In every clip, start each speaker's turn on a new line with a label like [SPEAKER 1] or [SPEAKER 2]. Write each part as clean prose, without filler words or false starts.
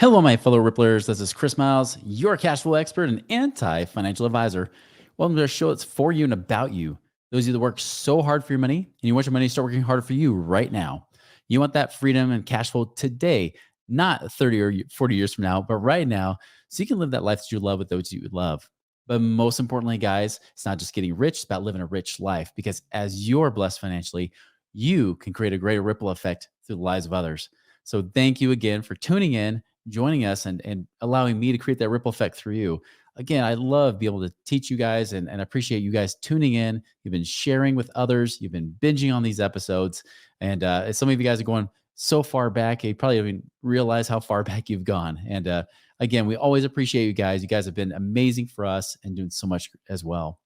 [SPEAKER 1] Hello, my fellow Ripplers. This is Chris Miles, your cash flow expert and anti-financial advisor. Welcome to a show that's for you and about you. Those of you that work so hard for your money and you want your money to start working harder for you right now. You want that freedom and cash flow today, not 30 or 40 years from now, but right now, so you can live that life that you love with those you love. But most importantly, guys, it's not just getting rich, it's about living a rich life, because as you're blessed financially, you can create a greater ripple effect through the lives of others. So thank you again for tuning in, joining us, and allowing me to create that ripple effect through you. Again, I love being able to teach you guys and appreciate you guys tuning in. You've been sharing with others. You've been binging on these episodes. And some of you guys are going so far back, you probably don't even realize how far back you've gone. And again, we always appreciate you guys. You guys have been amazing for us and doing so much as well.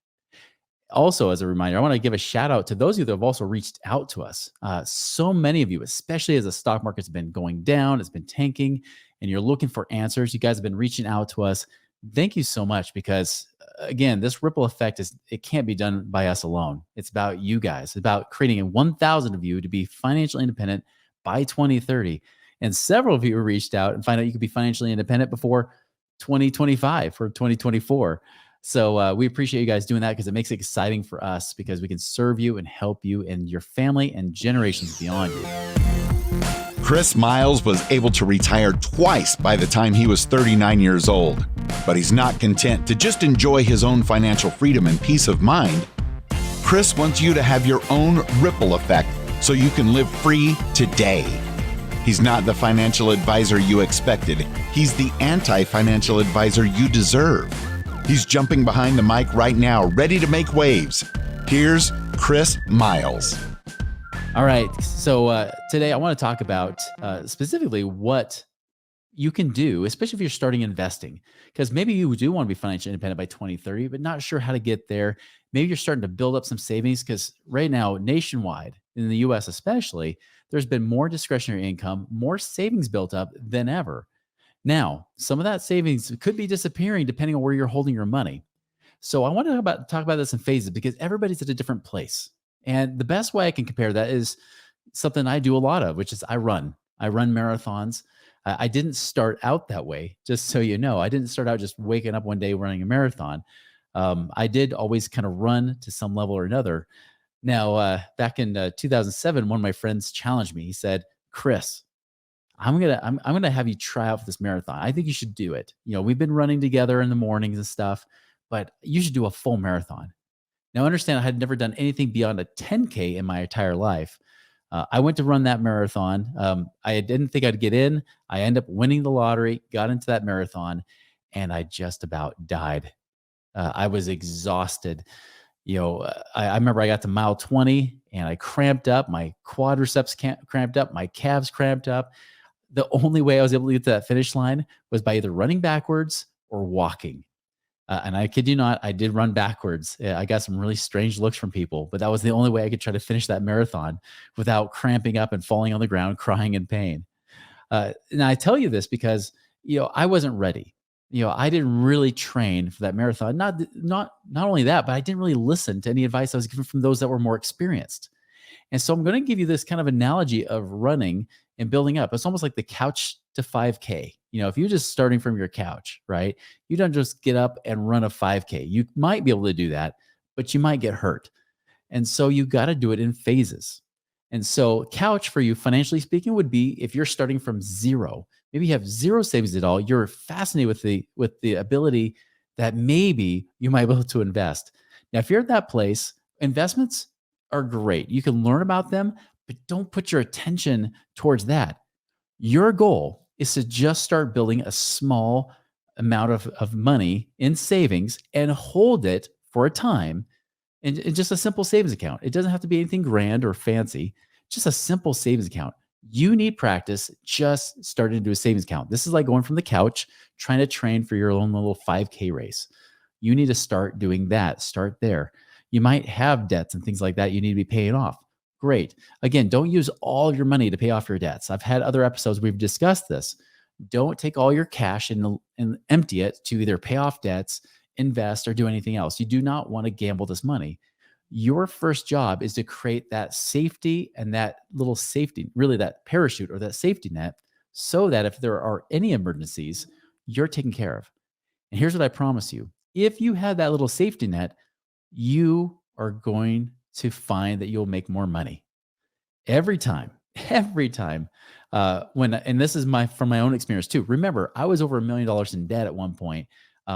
[SPEAKER 1] Also, as a reminder, I want to give a shout out to those of you that have also reached out to us. So many of you, especially as the stock market's been going down, it's been tanking, and you're looking for answers. You guys have been reaching out to us. Thank you so much, because again, this ripple effect it can't be done by us alone. It's about you guys. It's about creating 1,000 of you to be financially independent by 2030. And several of you reached out and find out you could be financially independent before 2025 or 2024. So we appreciate you guys doing that, because it makes it exciting for us, because we can serve you and help you and your family and generations beyond you.
[SPEAKER 2] Chris Miles was able to retire twice by the time he was 39 years old. But he's not content to just enjoy his own financial freedom and peace of mind. Chris wants you to have your own ripple effect so you can live free today. He's not the financial advisor you expected. He's the anti-financial advisor you deserve. He's jumping behind the mic right now, ready to make waves. Here's Chris Miles.
[SPEAKER 1] All right. So today I want to talk about specifically what you can do, especially if you're starting investing, because maybe you do want to be financially independent by 2030, but not sure how to get there. Maybe you're starting to build up some savings, because right now, nationwide, in the US especially, there's been more discretionary income, more savings built up than ever. Now, some of that savings could be disappearing depending on where you're holding your money. So I want to talk about this in phases, because everybody's at a different place. And the best way I can compare that is something I do a lot of, which is I run marathons. I didn't start out that way, just so you know. I didn't start out just waking up one day running a marathon. I did always kind of run to some level or another. Now, back in 2007, one of my friends challenged me. He said, "Chris, I'm gonna have you try out for this marathon. I think you should do it. You know, we've been running together in the mornings and stuff, but you should do a full marathon." Now, understand, I had never done anything beyond a 10K in my entire life. I went to run that marathon. I didn't think I'd get in. I ended up winning the lottery, got into that marathon, and I just about died. I was exhausted. I remember I got to mile 20 and I cramped up. My quadriceps cramped up. My calves cramped up. The only way I was able to get to that finish line was by either running backwards or walking. And I kid you not, I did run backwards. I got some really strange looks from people, but that was the only way I could try to finish that marathon without cramping up and falling on the ground, crying in pain. And I tell you this because, I wasn't ready. I didn't really train for that marathon. Not only that, but I didn't really listen to any advice I was given from those that were more experienced. And so I'm going to give you this kind of analogy of running and building up. It's almost like the couch to 5K. If you're just starting from your couch, right? You don't just get up and run a 5K. You might be able to do that, but you might get hurt. And so you got to do it in phases. And so couch for you, financially speaking, would be if you're starting from zero. Maybe you have zero savings at all. You're fascinated with the ability that maybe you might be able to invest. Now, if you're at that place, investments are great. You can learn about them, but don't put your attention towards that. Your goal is to just start building a small amount of money in savings and hold it for a time in just a simple savings account. It doesn't have to be anything grand or fancy, just a simple savings account. You need practice just starting to do a savings account. This is like going from the couch, trying to train for your own little 5K race. You need to start doing that. Start there. You might have debts and things like that you need to be paying off. Great. Again, don't use all your money to pay off your debts. I've had other episodes we've discussed this. Don't take all your cash and empty it to either pay off debts, invest, or do anything else. You do not want to gamble this money. Your first job is to create that safety and that little safety, really that parachute or that safety net, so that if there are any emergencies, you're taken care of. And here's what I promise you. If you have that little safety net, you are going to find that you'll make more money every time. Every time. And this is from my own experience too. Remember, I was over $1 million in debt at one point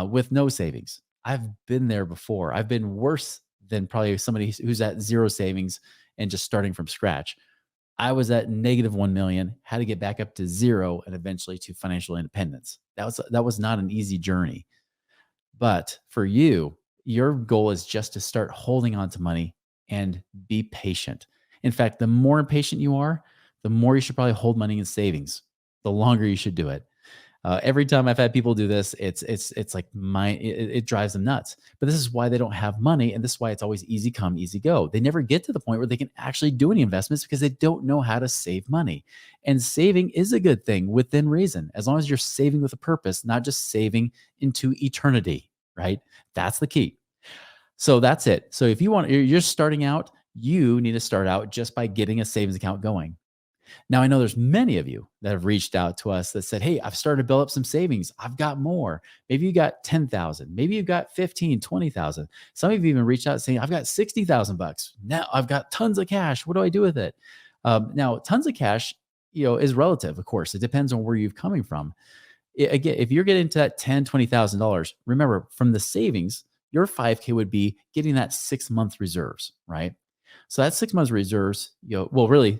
[SPEAKER 1] with no savings. I've been there before. I've been worse than probably somebody who's at zero savings and just starting from scratch. I was at negative 1 million, had to get back up to zero and eventually to financial independence. That was not an easy journey. But for you, your goal is just to start holding on to money and be patient. In fact, the more impatient you are, the more you should probably hold money in savings, the longer you should do it. Every time I've had people do this, it's like it drives them nuts. But this is why they don't have money, and this is why it's always easy come, easy go. They never get to the point where they can actually do any investments because they don't know how to save money. And saving is a good thing within reason, as long as you're saving with a purpose, not just saving into eternity. Right? That's the key. So that's it. So if you're starting out, you need to start out just by getting a savings account going. Now, I know there's many of you that have reached out to us that said, hey, I've started to build up some savings. I've got more. Maybe you got 10,000. Maybe you've got 15, 20,000. Some of you even reached out saying, I've got 60,000 bucks. Now I've got tons of cash. What do I do with it? Now, tons of cash, is relative, of course. It depends on where you're coming from. Again, if you're getting to that $10,000, $20,000, remember from the savings, your 5K would be getting that 6 month reserves, right? So that 6 months reserves, well, really,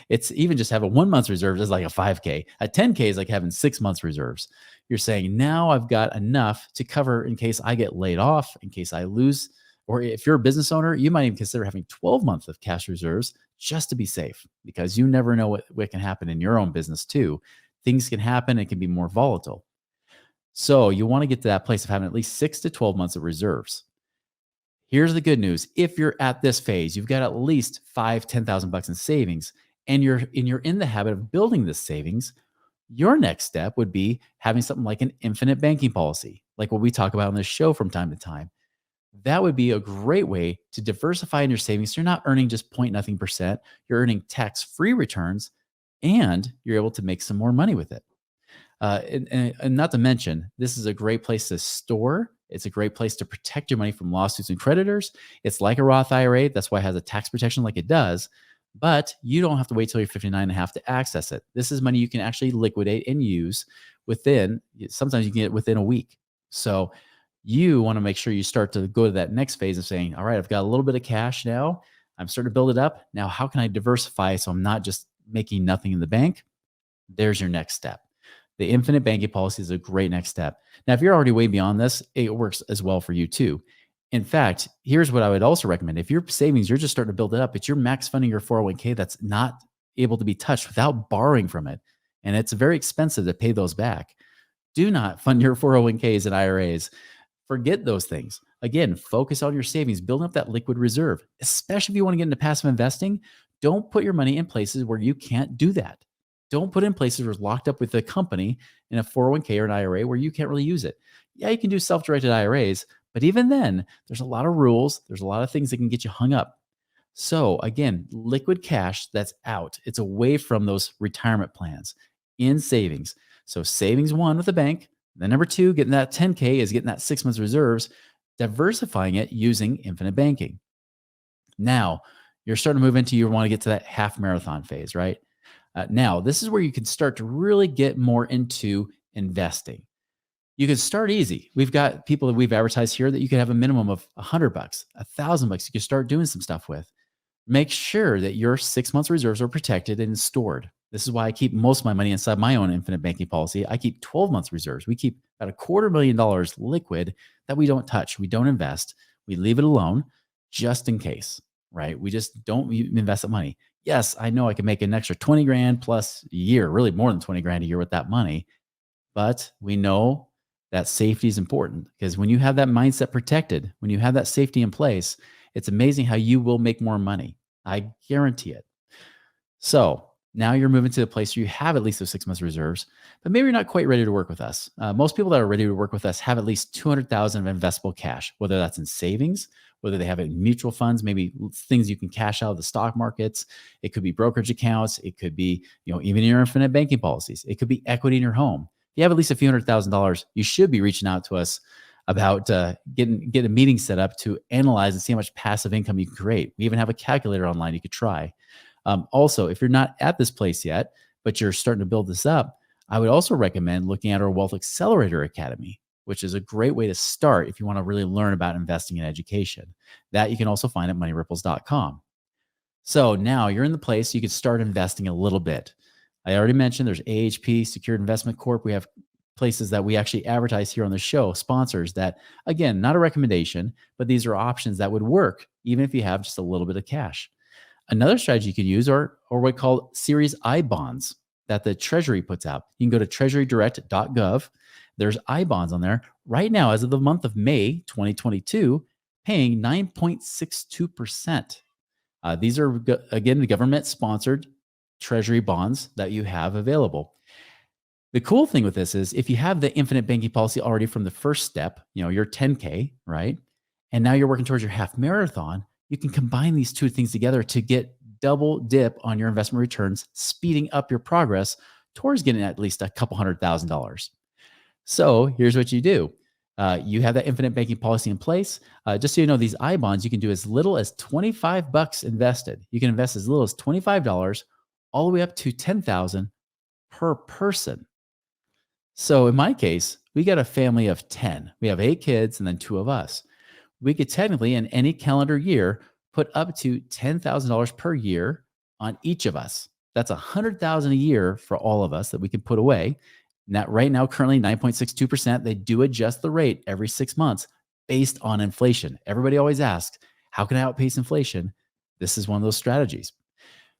[SPEAKER 1] it's even just having 1 month's reserves is like a 5K. A 10K is like having 6 months reserves. You're saying now I've got enough to cover in case I get laid off, in case I lose, or if you're a business owner, you might even consider having 12 months of cash reserves just to be safe, because you never know what can happen in your own business too. Things can happen. It can be more volatile. So you want to get to that place of having at least 6 to 12 months of reserves. Here's the good news. If you're at this phase, you've got at least $10,000 in savings, and you're in the habit of building this savings, your next step would be having something like an infinite banking policy, like what we talk about on this show from time to time. That would be a great way to diversify in your savings. You're not earning just point nothing percent. You're earning tax-free returns, and you're able to make some more money with it. And not to mention, this is a great place to store. It's a great place to protect your money from lawsuits and creditors. It's like a Roth IRA. That's why it has a tax protection like it does. But you don't have to wait till you're 59 and a half to access it. This is money you can actually liquidate and use sometimes you can get it within a week. So you want to make sure you start to go to that next phase of saying, all right, I've got a little bit of cash now. I'm starting to build it up. Now, how can I diversify so I'm not just making nothing in the bank? There's your next step. The infinite banking policy is a great next step. Now, if you're already way beyond this, it works as well for you too. In fact, here's what I would also recommend. If your savings, you're just starting to build it up, it's your max funding your 401k that's not able to be touched without borrowing from it. And it's very expensive to pay those back. Do not fund your 401ks and IRAs. Forget those things. Again, focus on your savings, building up that liquid reserve, especially if you want to get into passive investing. Don't put your money in places where you can't do that. Don't put in places where it's locked up with a company in a 401k or an IRA where you can't really use it. Yeah, you can do self-directed IRAs, but even then, there's a lot of rules. There's a lot of things that can get you hung up. So again, liquid cash that's out. It's away from those retirement plans in savings. So savings one with the bank. Then number two, getting that 10K is getting that 6 months reserves, diversifying it using infinite banking. Now, you're starting to move into, you want to get to that half marathon phase, right? Now, this is where you can start to really get more into investing. You can start easy. We've got people that we've advertised here that you can have a minimum of $100, $1,000. You can start doing some stuff with. Make sure that your 6 months reserves are protected and stored. This is why I keep most of my money inside my own infinite banking policy. I keep 12 months reserves. We keep about $250,000 liquid that we don't touch. We don't invest. We leave it alone just in case, right? We just don't invest that money. Yes, I know I can make an extra 20 grand plus a year, really more than 20 grand a year with that money. But we know that safety is important, because when you have that mindset protected, when you have that safety in place, it's amazing how you will make more money. I guarantee it. So Now you're moving to a place where you have at least those 6 months reserves, but maybe you're not quite ready to work with us. Most people that are ready to work with us have at least 200,000 of investable cash, whether that's in savings, whether they have it in mutual funds, maybe things you can cash out of the stock markets. It could be brokerage accounts. It could be, even your infinite banking policies. It could be equity in your home. If you have at least a few $100,000, you should be reaching out to us about get a meeting set up to analyze and see how much passive income you can create. We even have a calculator online you could try. Also, if you're not at this place yet, but you're starting to build this up, I would also recommend looking at our Wealth Accelerator Academy, which is a great way to start if you want to really learn about investing in education. That you can also find at moneyripples.com. So now you're in the place you can start investing a little bit. I already mentioned there's AHP, Secured Investment Corp. We have places that we actually advertise here on the show, sponsors that, again, not a recommendation, but these are options that would work even if you have just a little bit of cash. Another strategy you can use are what we call Series I bonds that the Treasury puts out. You can go to treasurydirect.gov. There's I bonds on there right now, as of the month of May 2022, paying 9.62%. These are, again, the government-sponsored Treasury bonds that you have available. The cool thing with this is if you have the infinite banking policy already from the first step, your 10K, right? And now you're working towards your half marathon, you can combine these two things together to get double dip on your investment returns, speeding up your progress towards getting at least a couple $100,000. So here's what you do. You have that infinite banking policy in place. Just so you know, these I bonds, you can do as little as $25 invested. You can invest as little as $25 all the way up to $10,000 per person. So in my case, we got a family of 10. We have 8 kids and then 2 of us. We could technically, in any calendar year, put up to $10,000 per year on each of us. That's $100,000 a year for all of us that we can put away. Now, right now, currently 9.62%. They do adjust the rate every 6 months based on inflation. Everybody always asks, how can I outpace inflation? This is one of those strategies.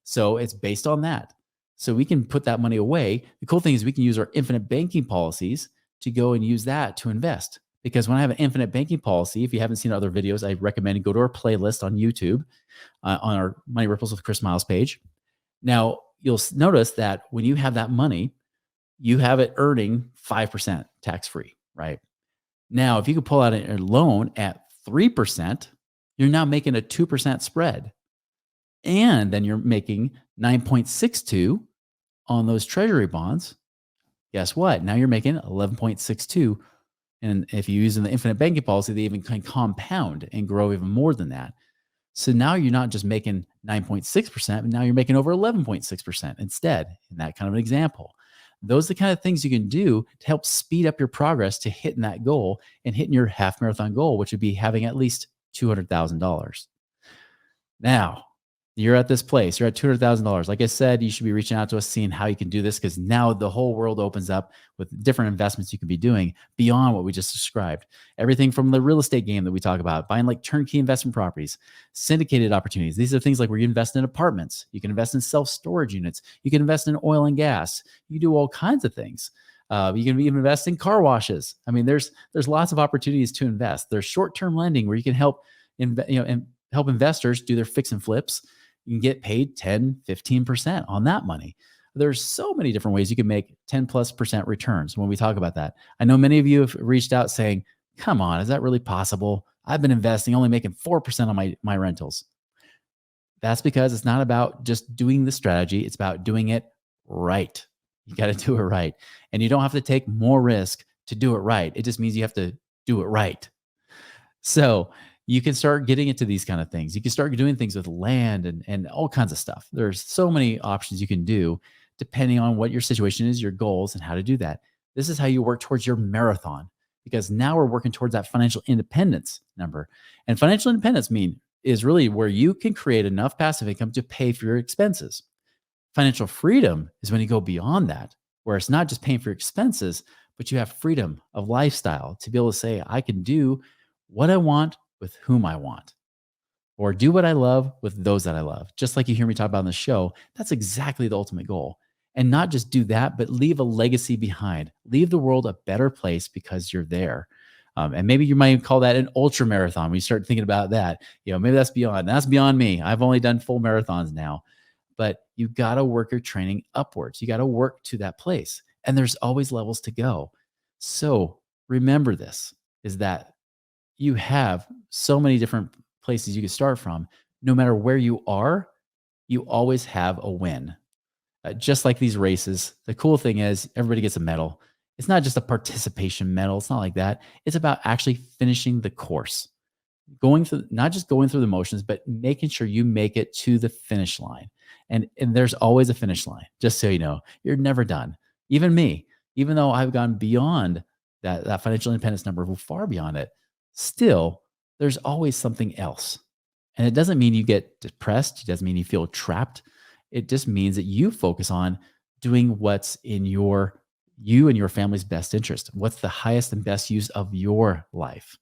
[SPEAKER 1] So it's based on that. So we can put that money away. The cool thing is we can use our infinite banking policies to go and use that to invest. Because when I have an infinite banking policy, if you haven't seen other videos, I recommend you go to our playlist on YouTube on our Money Ripples with Chris Miles page. Now, you'll notice that when you have that money, you have it earning 5% tax-free, right? Now, if you could pull out a loan at 3%, you're now making a 2% spread. And then you're making 9.62 on those treasury bonds. Guess what? Now you're making 11.62. And if you use the infinite banking policy, they even can compound and grow even more than that. So now you're not just making 9.6%, but now you're making over 11.6% instead, in that kind of an example. Those are the kind of things you can do to help speed up your progress to hitting that goal and hitting your half marathon goal, which would be having at least $200,000. Now, you're at this place, you're at $200,000. Like I said, you should be reaching out to us, seeing how you can do this, because now the whole world opens up with different investments you can be doing beyond what we just described. Everything from the real estate game that we talk about, buying like turnkey investment properties, syndicated opportunities. These are things like where you invest in apartments. You can invest in self-storage units. You can invest in oil and gas. You do all kinds of things. You can even invest in car washes. I mean, there's lots of opportunities to invest. There's short-term lending where you can help help investors do their fix and flips. You can get paid 10, 15% on that money. There's so many different ways you can make 10+% returns when we talk about that. I know many of you have reached out saying, come on, is that really possible? I've been investing, only making 4% on my rentals. That's because it's not about just doing the strategy. It's about doing it right. You got to do it right. And you don't have to take more risk to do it right. It just means you have to do it right. So you can start getting into these kind of things. You can start doing things with land and all kinds of stuff. There's so many options you can do depending on what your situation is, your goals, and how to do that. This is how you work towards your marathon, because now we're working towards that financial independence number. And financial independence is really where you can create enough passive income to pay for your expenses. Financial freedom is when you go beyond that, where it's not just paying for your expenses, but you have freedom of lifestyle to be able to say, I can do what I want with whom I want, or do what I love with those that I love. Just like you hear me talk about on the show, that's exactly the ultimate goal. And not just do that, but leave a legacy behind. Leave the world a better place because you're there. And maybe you might call that an ultra marathon when you start thinking about that. Maybe that's beyond me. I've only done full marathons now. but you got to work your training upwards. You got to work to that place. And there's always levels to go. So remember this is that you have so many different places you can start from. No matter where you are, you always have a win. Just like these races, the cool thing is everybody gets a medal. It's not just a participation medal. It's not like that. It's about actually finishing the course, going through, not just going through the motions, but making sure you make it to the finish line. And there's always a finish line, just so you know. You're never done. Even me, even though I've gone beyond that financial independence number, far beyond it, still, there's always something else. And it doesn't mean you get depressed. It doesn't mean you feel trapped. It just means that you focus on doing what's in you and your family's best interest. What's the highest and best use of your life?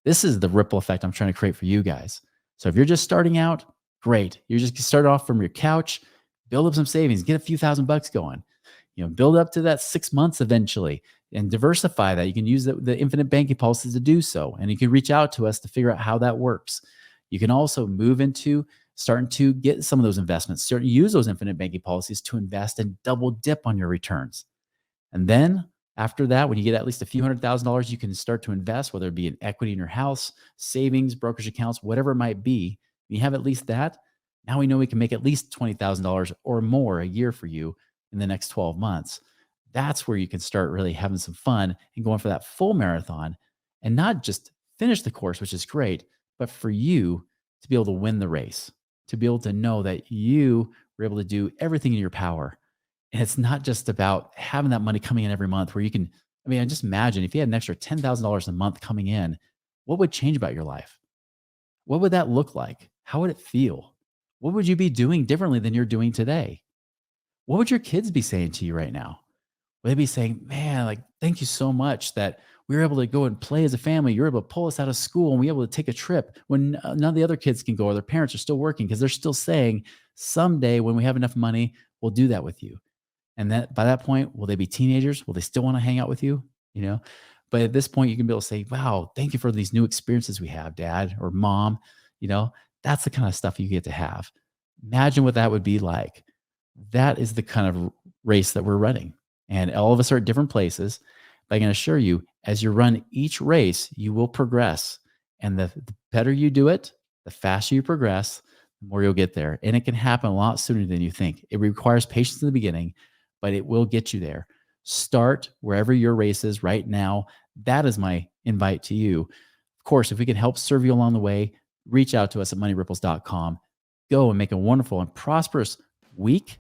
[SPEAKER 1] This is the ripple effect I'm trying to create for you guys. So if you're just starting out, great. You're just start off from your couch, build up some savings, get a few $1,000 going. Build up to that 6 months eventually and diversify that. You can use the infinite banking policies to do so. And you can reach out to us to figure out how that works. You can also move into starting to get some of those investments, start to use those infinite banking policies to invest and double dip on your returns. And then after that, when you get at least a few $100,000, you can start to invest, whether it be in equity in your house, savings, brokerage accounts, whatever it might be. When you have at least that, now we know we can make at least $20,000 or more a year for you in the next 12 months. That's where you can start really having some fun and going for that full marathon and not just finish the course, which is great, but for you to be able to win the race, to be able to know that you were able to do everything in your power. And it's not just about having that money coming in every month where you can, I just imagine if you had an extra $10,000 a month coming in, what would change about your life? What would that look like? How would it feel? What would you be doing differently than you're doing today? What would your kids be saying to you right now? Would they be saying, man, thank you so much that we were able to go and play as a family. You were able to pull us out of school and we were able to take a trip when none of the other kids can go or their parents are still working because they're still saying someday when we have enough money, we'll do that with you. And that by that point, will they be teenagers? Will they still want to hang out with you? But at this point, you can be able to say, wow, thank you for these new experiences we have, dad or mom. That's the kind of stuff you get to have. Imagine what that would be like. That is the kind of race that we're running. And all of us are at different places. But I can assure you, as you run each race, you will progress. And the better you do it, the faster you progress, the more you'll get there. And it can happen a lot sooner than you think. It requires patience in the beginning, but it will get you there. Start wherever your race is right now. That is my invite to you. Of course, if we can help serve you along the way, reach out to us at moneyripples.com. Go and make a wonderful and prosperous week,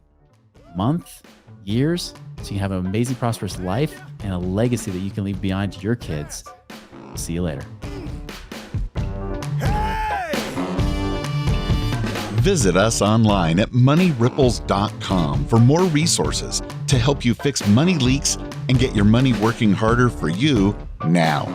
[SPEAKER 1] month, years, so you can have an amazing, prosperous life and a legacy that you can leave behind to your kids. We'll see you later.
[SPEAKER 2] Visit us online at moneyripples.com for more resources to help you fix money leaks and get your money working harder for you now.